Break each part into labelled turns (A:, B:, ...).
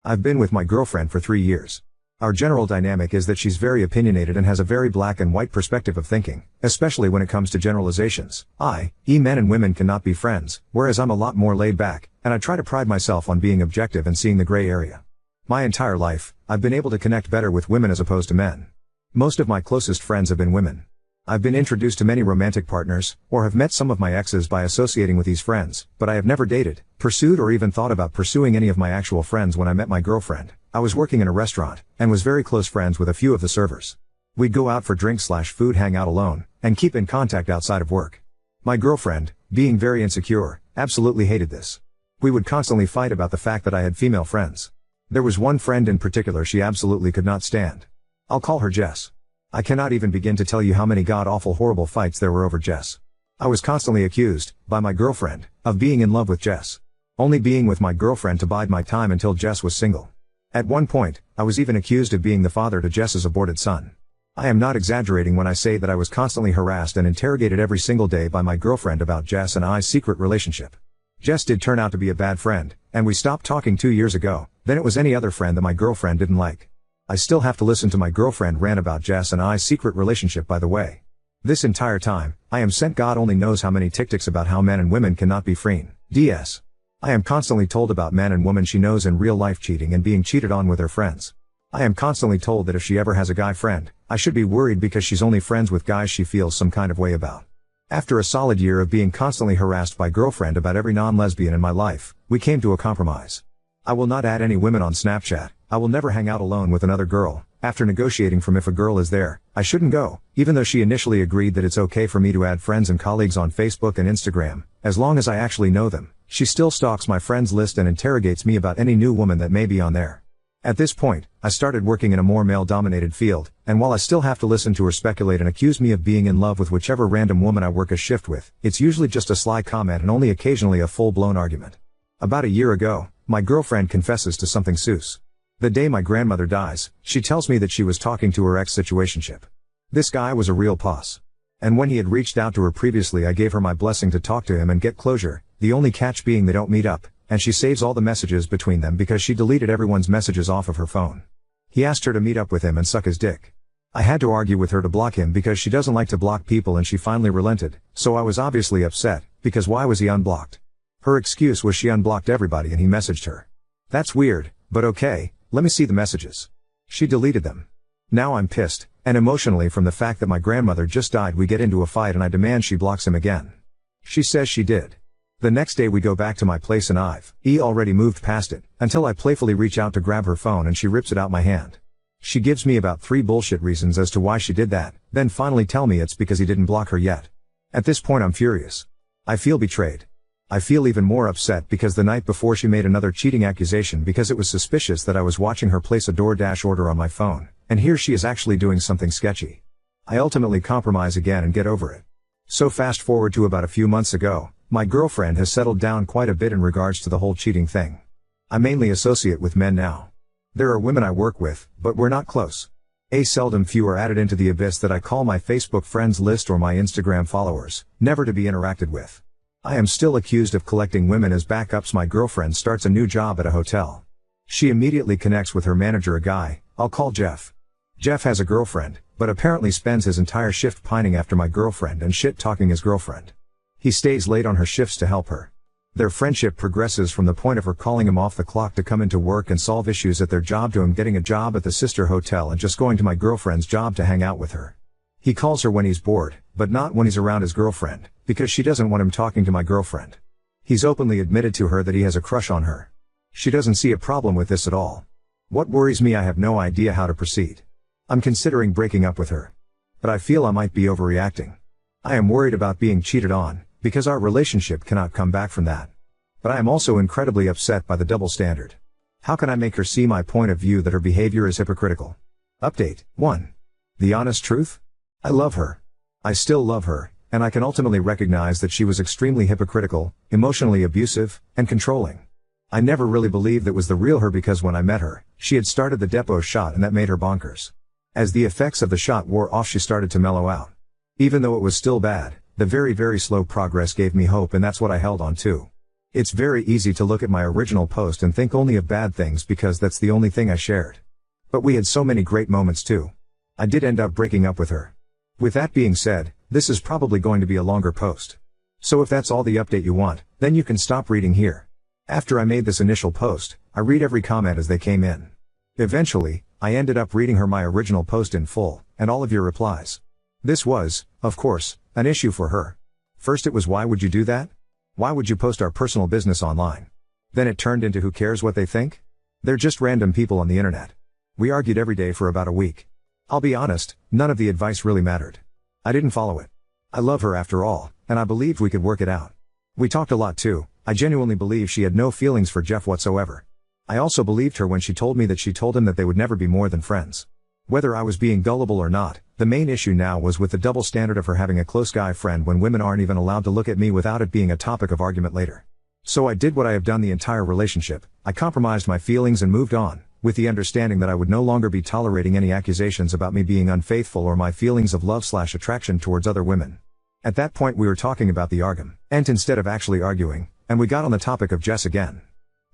A: I've been with my girlfriend for 3 years. Our general dynamic is that she's very opinionated and has a very black and white perspective of thinking, especially when it comes to generalizations. Men and women cannot be friends, whereas I'm a lot more laid back, and I try to pride myself on being objective and seeing the gray area. My entire life, I've been able to connect better with women as opposed to men. Most of my closest friends have been women. I've been introduced to many romantic partners, or have met some of my exes by associating with these friends, but I have never dated, pursued or even thought about pursuing any of my actual friends. When I met my girlfriend, I was working in a restaurant, and was very close friends with a few of the servers. We'd go out for drinks/food, hang out alone, and keep in contact outside of work. My girlfriend, being very insecure, absolutely hated this. We would constantly fight about the fact that I had female friends. There was one friend in particular she absolutely could not stand. I'll call her Jess. I cannot even begin to tell you how many god-awful horrible fights there were over Jess. I was constantly accused, by my girlfriend, of being in love with Jess. Only being with my girlfriend to bide my time until Jess was single. At one point, I was even accused of being the father to Jess's aborted son. I am not exaggerating when I say that I was constantly harassed and interrogated every single day by my girlfriend about Jess and I's secret relationship. Jess did turn out to be a bad friend, and we stopped talking 2 years ago. Then it was any other friend that my girlfriend didn't like. I still have to listen to my girlfriend rant about Jess and I's secret relationship, by the way. This entire time, I am sent God only knows how many TikToks about how men and women cannot be friends. I am constantly told about men and women she knows in real life cheating and being cheated on with their friends. I am constantly told that if she ever has a guy friend, I should be worried because she's only friends with guys she feels some kind of way about. After a solid year of being constantly harassed by girlfriend about every non-lesbian in my life, we came to a compromise. I will not add any women on Snapchat. I will never hang out alone with another girl. After negotiating from if a girl is there, I shouldn't go, even though she initially agreed that it's okay for me to add friends and colleagues on Facebook and Instagram, as long as I actually know them. She still stalks my friends list and interrogates me about any new woman that may be on there. At this point, I started working in a more male-dominated field, and while I still have to listen to her speculate and accuse me of being in love with whichever random woman I work a shift with, it's usually just a sly comment and only occasionally a full-blown argument. About a year ago, my girlfriend confesses to something sus. The day my grandmother dies, she tells me that she was talking to her ex-situationship. This guy was a real boss. And when he had reached out to her previously, I gave her my blessing to talk to him and get closure, the only catch being they don't meet up, and she saves all the messages between them because she deleted everyone's messages off of her phone. He asked her to meet up with him and suck his dick. I had to argue with her to block him because she doesn't like to block people, and she finally relented, so I was obviously upset, because why was he unblocked? Her excuse was she unblocked everybody and he messaged her. That's weird, but okay, let me see the messages. She deleted them. Now I'm pissed, and emotionally from the fact that my grandmother just died we get into a fight and I demand she blocks him again. She says she did. The next day we go back to my place and I've already moved past it, until I playfully reach out to grab her phone and she rips it out my hand. She gives me about 3 bullshit reasons as to why she did that, then finally tell me it's because he didn't block her yet. At this point I'm furious. I feel betrayed. I feel even more upset because the night before she made another cheating accusation because it was suspicious that I was watching her place a DoorDash order on my phone, and here she is actually doing something sketchy. I ultimately compromise again and get over it. So fast forward to about a few months ago, my girlfriend has settled down quite a bit in regards to the whole cheating thing. I mainly associate with men now. There are women I work with, but we're not close. Seldom few are added into the abyss that I call my Facebook friends list or my Instagram followers, never to be interacted with. I am still accused of collecting women as backups. My girlfriend starts a new job at a hotel. She immediately connects with her manager, a guy I'll call Jeff. Jeff has a girlfriend, but apparently spends his entire shift pining after my girlfriend and shit-talking his girlfriend. He stays late on her shifts to help her. Their friendship progresses from the point of her calling him off the clock to come into work and solve issues at their job to him getting a job at the sister hotel and just going to my girlfriend's job to hang out with her. He calls her when he's bored, but not when he's around his girlfriend, because she doesn't want him talking to my girlfriend. He's openly admitted to her that he has a crush on her. She doesn't see a problem with this at all. What worries me, I have no idea how to proceed. I'm considering breaking up with her. But I feel I might be overreacting. I am worried about being cheated on, because our relationship cannot come back from that. But I am also incredibly upset by the double standard. How can I make her see my point of view that her behavior is hypocritical? Update 1. The honest truth? I love her. I still love her, and I can ultimately recognize that she was extremely hypocritical, emotionally abusive, and controlling. I never really believed that was the real her because when I met her, she had started the depot shot and that made her bonkers. As the effects of the shot wore off, she started to mellow out. Even though it was still bad, the very slow progress gave me hope, and that's what I held on to. It's very easy to look at my original post and think only of bad things because that's the only thing I shared. But we had so many great moments too. I did end up breaking up with her. With that being said, this is probably going to be a longer post. So if that's all the update you want, then you can stop reading here. After I made this initial post, I read every comment as they came in. Eventually, I ended up reading her my original post in full, and all of your replies. This was, of course, an issue for her. First it was, why would you do that? Why would you post our personal business online? Then it turned into, who cares what they think? They're just random people on the internet. We argued every day for about a week. I'll be honest, none of the advice really mattered. I didn't follow it. I love her after all, and I believed we could work it out. We talked a lot too. I genuinely believe she had no feelings for Jeff whatsoever. I also believed her when she told me that she told him that they would never be more than friends. Whether I was being gullible or not, the main issue now was with the double standard of her having a close guy friend when women aren't even allowed to look at me without it being a topic of argument later. So I did what I have done the entire relationship. I compromised my feelings and moved on, with the understanding that I would no longer be tolerating any accusations about me being unfaithful or my feelings of love/attraction towards other women. At that point we were talking about the argument instead of actually arguing, and we got on the topic of Jess again.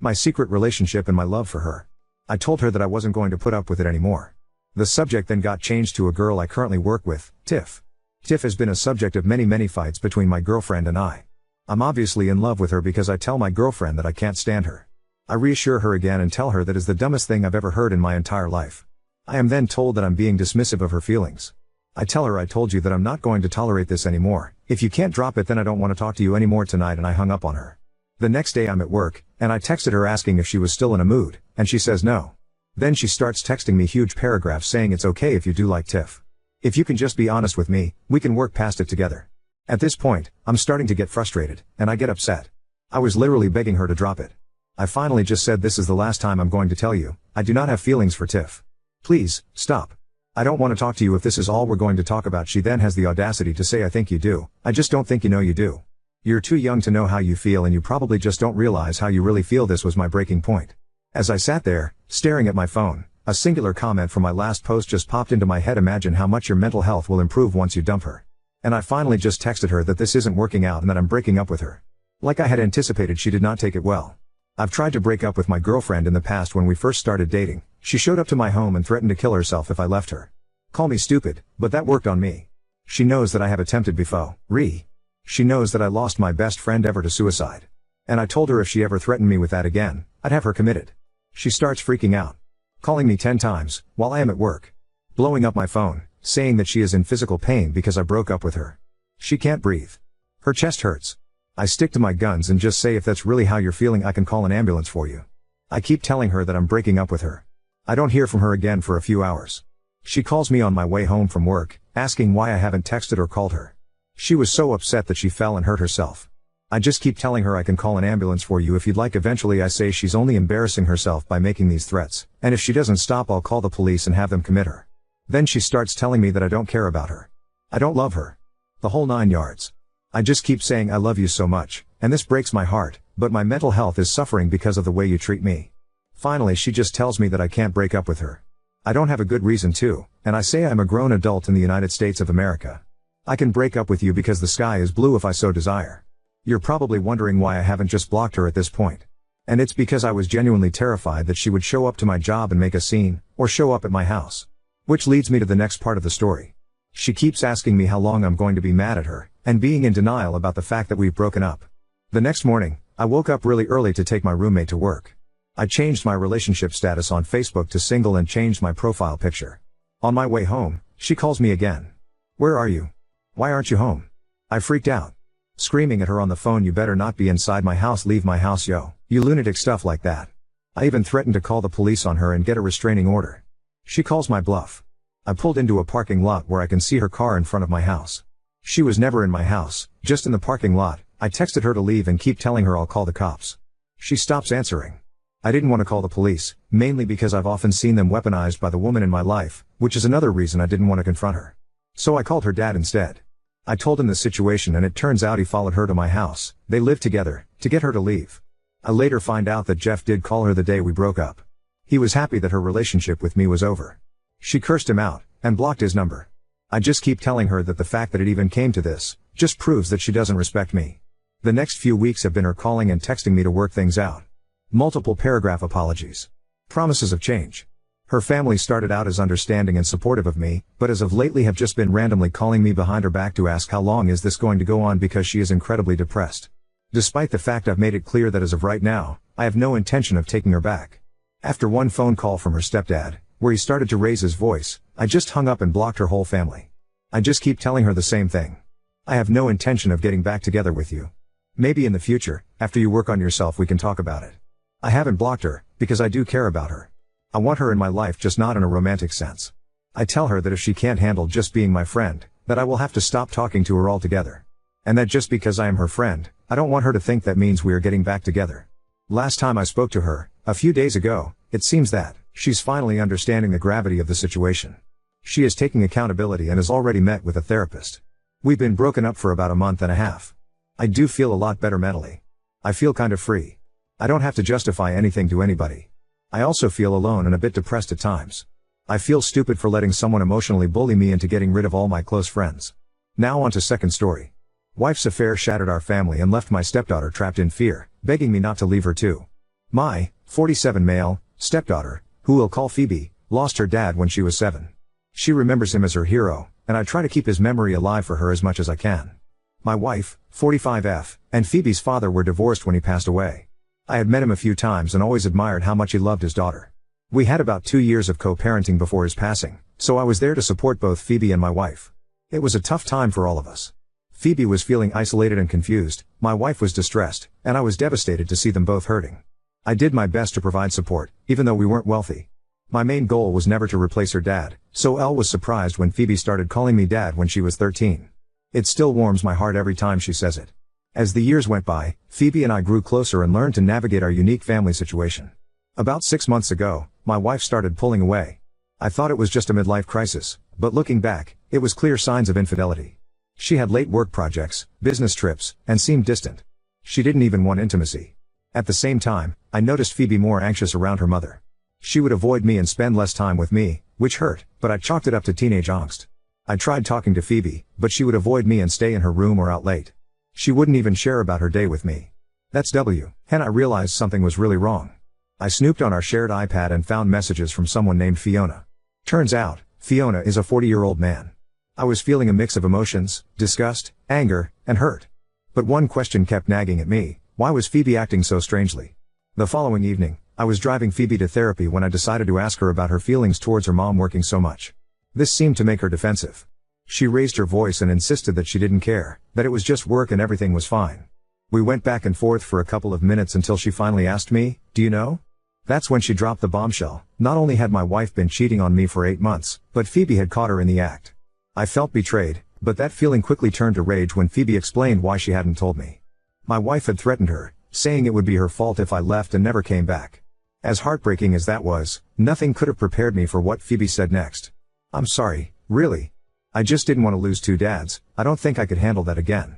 A: My secret relationship and my love for her. I told her that I wasn't going to put up with it anymore. The subject then got changed to a girl I currently work with, Tiff. Tiff has been a subject of many fights between my girlfriend and I. I'm obviously in love with her because I tell my girlfriend that I can't stand her. I reassure her again and tell her that is the dumbest thing I've ever heard in my entire life. I am then told that I'm being dismissive of her feelings. I tell her I told you that I'm not going to tolerate this anymore. If you can't drop it then I don't want to talk to you anymore tonight, and I hung up on her. The next day I'm at work, and I texted her asking if she was still in a mood, and she says no. Then she starts texting me huge paragraphs saying it's okay if you do like Tiff. If you can just be honest with me, we can work past it together. At this point, I'm starting to get frustrated, and I get upset. I was literally begging her to drop it. I finally just said, this is the last time I'm going to tell you, I do not have feelings for Tiff. Please, stop. I don't want to talk to you if this is all we're going to talk about. She then has the audacity to say, I think you do. I just don't think you know you do. You're too young to know how you feel, and you probably just don't realize how you really feel. This was my breaking point. As I sat there, staring at my phone, a singular comment from my last post just popped into my head. Imagine how much your mental health will improve once you dump her. And I finally just texted her that this isn't working out and that I'm breaking up with her. Like I had anticipated, she did not take it well. I've tried to break up with my girlfriend in the past. When we first started dating, she showed up to my home and threatened to kill herself if I left her. Call me stupid, but that worked on me. She knows that I have attempted before. She knows that I lost my best friend ever to suicide. And I told her if she ever threatened me with that again, I'd have her committed. She starts freaking out, calling me 10 times, while I am at work, blowing up my phone, saying that she is in physical pain because I broke up with her. She can't breathe. Her chest hurts. I stick to my guns and just say, if that's really how you're feeling, I can call an ambulance for you. I keep telling her that I'm breaking up with her. I don't hear from her again for a few hours. She calls me on my way home from work, asking why I haven't texted or called her. She was so upset that she fell and hurt herself. I just keep telling her I can call an ambulance for you if you'd like. Eventually I say she's only embarrassing herself by making these threats, and if she doesn't stop I'll call the police and have them commit her. Then she starts telling me that I don't care about her. I don't love her. The whole 9 yards. I just keep saying I love you so much, and this breaks my heart, but my mental health is suffering because of the way you treat me. Finally she just tells me that I can't break up with her. I don't have a good reason to, and I say I'm a grown adult in the United States of America. I can break up with you because the sky is blue if I so desire. You're probably wondering why I haven't just blocked her at this point. And it's because I was genuinely terrified that she would show up to my job and make a scene, or show up at my house. Which leads me to the next part of the story. She keeps asking me how long I'm going to be mad at her, and being in denial about the fact that we've broken up. The next morning, I woke up really early to take my roommate to work. I changed my relationship status on Facebook to single and changed my profile picture. On my way home, she calls me again. Where are you? Why aren't you home? I freaked out, screaming at her on the phone, you better not be inside my house, leave my house, yo, you lunatic, stuff like that. I even threatened to call the police on her and get a restraining order. She calls my bluff. I pulled into a parking lot where I can see her car in front of my house. She was never in my house, just in the parking lot. I texted her to leave and keep telling her I'll call the cops. She stops answering. I didn't want to call the police, mainly because I've often seen them weaponized by the woman in my life, which is another reason I didn't want to confront her. So I called her dad instead. I told him the situation, and it turns out he followed her to my house. They lived together, to get her to leave. I later find out that Jeff did call her the day we broke up. He was happy that her relationship with me was over. She cursed him out, and blocked his number. I just keep telling her that the fact that it even came to this, just proves that she doesn't respect me. The next few weeks have been her calling and texting me to work things out. Multiple paragraph apologies. Promises of change. Her family started out as understanding and supportive of me, but as of lately have just been randomly calling me behind her back to ask how long is this going to go on because she is incredibly depressed. Despite the fact I've made it clear that as of right now, I have no intention of taking her back. After one phone call from her stepdad, where he started to raise his voice, I just hung up and blocked her whole family. I just keep telling her the same thing. I have no intention of getting back together with you. Maybe in the future, after you work on yourself, we can talk about it. I haven't blocked her, because I do care about her. I want her in my life, just not in a romantic sense. I tell her that if she can't handle just being my friend, that I will have to stop talking to her altogether. And that just because I am her friend, I don't want her to think that means we are getting back together. Last time I spoke to her, a few days ago, it seems that she's finally understanding the gravity of the situation. She is taking accountability and has already met with a therapist. We've been broken up for about a month and a half. I do feel a lot better mentally. I feel kind of free. I don't have to justify anything to anybody. I also feel alone and a bit depressed at times. I feel stupid for letting someone emotionally bully me into getting rid of all my close friends. Now on to second story. Wife's affair shattered our family and left my stepdaughter trapped in fear, begging me not to leave her too. My 47 male stepdaughter, who we'll call Phoebe, lost her dad when she was 7. She remembers him as her hero, and I try to keep his memory alive for her as much as I can. My wife, 45F, and Phoebe's father were divorced when he passed away. I had met him a few times and always admired how much he loved his daughter. We had about 2 years of co-parenting before his passing, so I was there to support both Phoebe and my wife. It was a tough time for all of us. Phoebe was feeling isolated and confused, my wife was distressed, and I was devastated to see them both hurting. I did my best to provide support, even though we weren't wealthy. My main goal was never to replace her dad, so Elle was surprised when Phoebe started calling me dad when she was 13. It still warms my heart every time she says it. As the years went by, Phoebe and I grew closer and learned to navigate our unique family situation. About 6 months ago, my wife started pulling away. I thought it was just a midlife crisis, but looking back, it was clear signs of infidelity. She had late work projects, business trips, and seemed distant. She didn't even want intimacy. At the same time, I noticed Phoebe more anxious around her mother. She would avoid me and spend less time with me, which hurt, but I chalked it up to teenage angst. I tried talking to Phoebe, but she would avoid me and stay in her room or out late. She wouldn't even share about her day with me. That's W. And I realized something was really wrong. I snooped on our shared iPad and found messages from someone named Fiona. Turns out, Fiona is a 40-year-old man. I was feeling a mix of emotions, disgust, anger, and hurt. But one question kept nagging at me: why was Phoebe acting so strangely? The following evening, I was driving Phoebe to therapy when I decided to ask her about her feelings towards her mom working so much. This seemed to make her defensive. She raised her voice and insisted that she didn't care, that it was just work and everything was fine. We went back and forth for a couple of minutes until she finally asked me, "Do you know?" That's when she dropped the bombshell. Not only had my wife been cheating on me for 8 months, but Phoebe had caught her in the act. I felt betrayed, but that feeling quickly turned to rage when Phoebe explained why she hadn't told me. My wife had threatened her, saying it would be her fault if I left and never came back. As heartbreaking as that was, nothing could have prepared me for what Phoebe said next. "I'm sorry, really. I just didn't want to lose 2 dads, I don't think I could handle that again.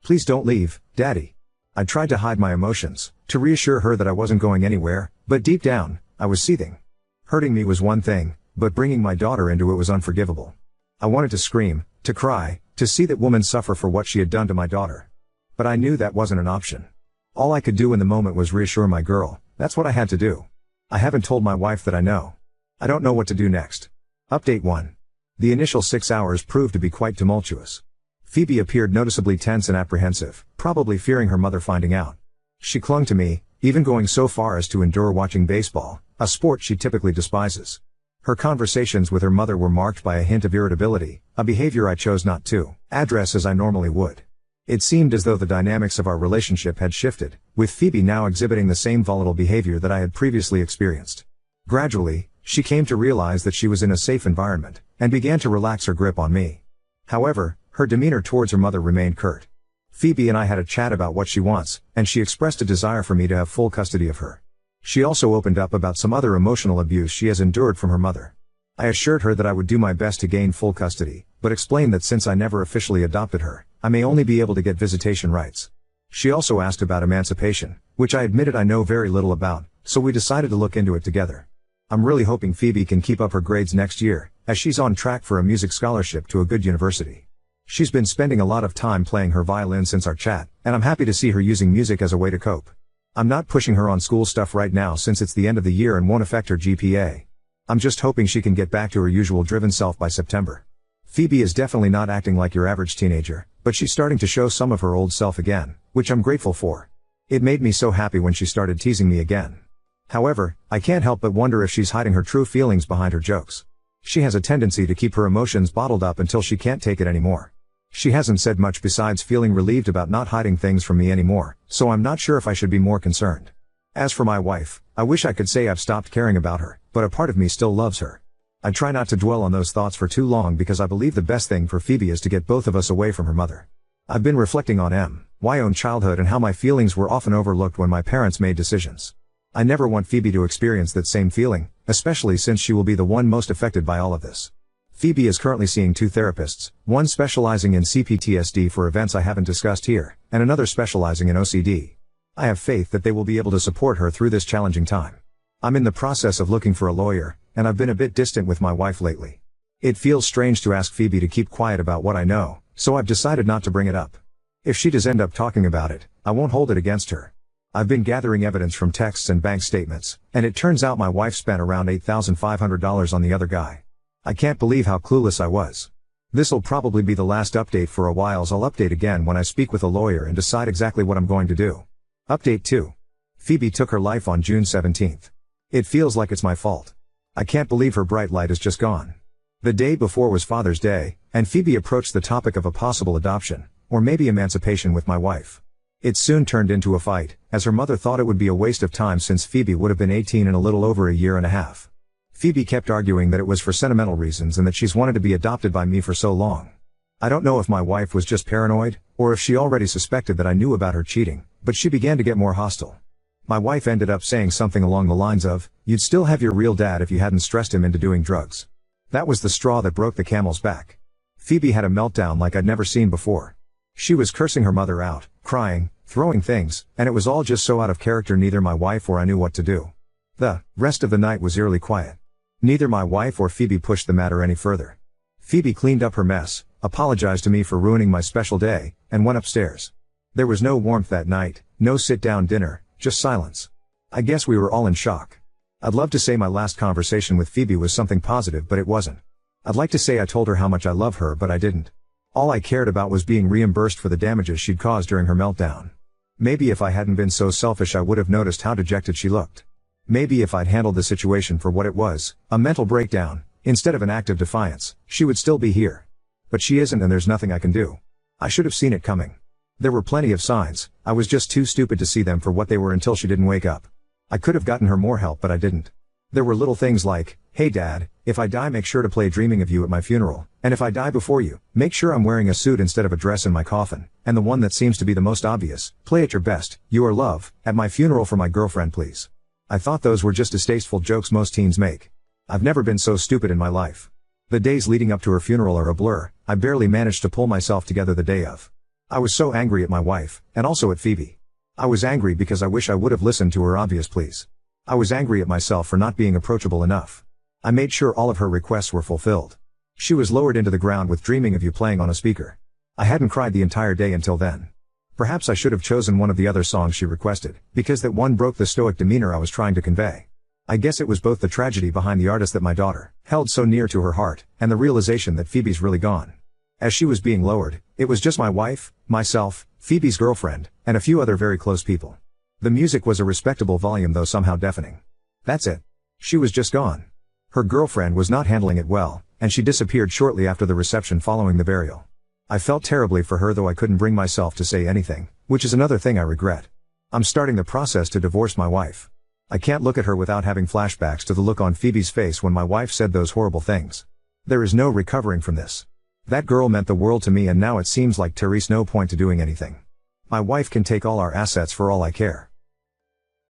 A: Please don't leave, Daddy." I tried to hide my emotions, to reassure her that I wasn't going anywhere, but deep down, I was seething. Hurting me was one thing, but bringing my daughter into it was unforgivable. I wanted to scream, to cry, to see that woman suffer for what she had done to my daughter. But I knew that wasn't an option. All I could do in the moment was reassure my girl. That's what I had to do. I haven't told my wife that I know. I don't know what to do next. Update 1. The initial 6 hours proved to be quite tumultuous. Phoebe appeared noticeably tense and apprehensive, probably fearing her mother finding out. She clung to me, even going so far as to endure watching baseball, a sport she typically despises. Her conversations with her mother were marked by a hint of irritability, a behavior I chose not to address as I normally would. It seemed as though the dynamics of our relationship had shifted, with Phoebe now exhibiting the same volatile behavior that I had previously experienced. Gradually, she came to realize that she was in a safe environment, and began to relax her grip on me. However, her demeanor towards her mother remained curt. Phoebe and I had a chat about what she wants, and she expressed a desire for me to have full custody of her. She also opened up about some other emotional abuse she has endured from her mother. I assured her that I would do my best to gain full custody, but explained that since I never officially adopted her, I may only be able to get visitation rights. She also asked about emancipation, which I admitted I know very little about, so we decided to look into it together. I'm really hoping Phoebe can keep up her grades next year, as she's on track for a music scholarship to a good university. She's been spending a lot of time playing her violin since our chat, and I'm happy to see her using music as a way to cope. I'm not pushing her on school stuff right now since it's the end of the year and won't affect her GPA. I'm just hoping she can get back to her usual driven self by September. Phoebe is definitely not acting like your average teenager, but she's starting to show some of her old self again, which I'm grateful for. It made me so happy when she started teasing me again. However, I can't help but wonder if she's hiding her true feelings behind her jokes. She has a tendency to keep her emotions bottled up until she can't take it anymore. She hasn't said much besides feeling relieved about not hiding things from me anymore, so I'm not sure if I should be more concerned. As for my wife, I wish I could say I've stopped caring about her, but a part of me still loves her. I try not to dwell on those thoughts for too long because I believe the best thing for Phoebe is to get both of us away from her mother. I've been reflecting on my own childhood and how my feelings were often overlooked when my parents made decisions. I never want Phoebe to experience that same feeling, especially since she will be the one most affected by all of this. Phoebe is currently seeing 2 therapists, one specializing in CPTSD for events I haven't discussed here, and another specializing in OCD. I have faith that they will be able to support her through this challenging time. I'm in the process of looking for a lawyer, and I've been a bit distant with my wife lately. It feels strange to ask Phoebe to keep quiet about what I know, so I've decided not to bring it up. If she does end up talking about it, I won't hold it against her. I've been gathering evidence from texts and bank statements, and it turns out my wife spent around $8,500 on the other guy. I can't believe how clueless I was. This'll probably be the last update for a while, so I'll update again when I speak with a lawyer and decide exactly what I'm going to do. Update 2. Phoebe took her life on June 17th. It feels like it's my fault. I can't believe her bright light is just gone. The day before was Father's Day, and Phoebe approached the topic of a possible adoption, or maybe emancipation with my wife. It soon turned into a fight, as her mother thought it would be a waste of time since Phoebe would have been 18 in a little over a year and a half. Phoebe kept arguing that it was for sentimental reasons and that she's wanted to be adopted by me for so long. I don't know if my wife was just paranoid, or if she already suspected that I knew about her cheating, but she began to get more hostile. My wife ended up saying something along the lines of, "You'd still have your real dad if you hadn't stressed him into doing drugs." That was the straw that broke the camel's back. Phoebe had a meltdown like I'd never seen before. She was cursing her mother out, crying, throwing things, and it was all just so out of character neither my wife or I knew what to do. The rest of the night was eerily quiet. Neither my wife or Phoebe pushed the matter any further. Phoebe cleaned up her mess, apologized to me for ruining my special day, and went upstairs. There was no warmth that night, no sit-down dinner, just silence. I guess we were all in shock. I'd love to say my last conversation with Phoebe was something positive, but it wasn't. I'd like to say I told her how much I love her, but I didn't. All I cared about was being reimbursed for the damages she'd caused during her meltdown. Maybe if I hadn't been so selfish I would have noticed how dejected she looked. Maybe if I'd handled the situation for what it was, a mental breakdown, instead of an act of defiance, she would still be here. But she isn't, and there's nothing I can do. I should have seen it coming. There were plenty of signs, I was just too stupid to see them for what they were until she didn't wake up. I could have gotten her more help, but I didn't. There were little things like, "Hey Dad, if I die make sure to play Dreaming of You at my funeral, and if I die before you, make sure I'm wearing a suit instead of a dress in my coffin," and the one that seems to be the most obvious, "Play at your best, you are love, at my funeral for my girlfriend please." I thought those were just distasteful jokes most teens make. I've never been so stupid in my life. The days leading up to her funeral are a blur, I barely managed to pull myself together the day of. I was so angry at my wife, and also at Phoebe. I was angry because I wish I would have listened to her obvious pleas. I was angry at myself for not being approachable enough. I made sure all of her requests were fulfilled. She was lowered into the ground with Dreaming of You playing on a speaker. I hadn't cried the entire day until then. Perhaps I should have chosen one of the other songs she requested, because that one broke the stoic demeanor I was trying to convey. I guess it was both the tragedy behind the artist that my daughter held so near to her heart, and the realization that Phoebe's really gone. As she was being lowered, it was just my wife, myself, Phoebe's girlfriend, and a few other very close people. The music was a respectable volume though somehow deafening. That's it. She was just gone. Her girlfriend was not handling it well, and she disappeared shortly after the reception following the burial. I felt terribly for her though I couldn't bring myself to say anything, which is another thing I regret. I'm starting the process to divorce my wife. I can't look at her without having flashbacks to the look on Phoebe's face when my wife said those horrible things. There is no recovering from this. That girl meant the world to me, and now it seems like there's no point to doing anything. My wife can take all our assets for all I care.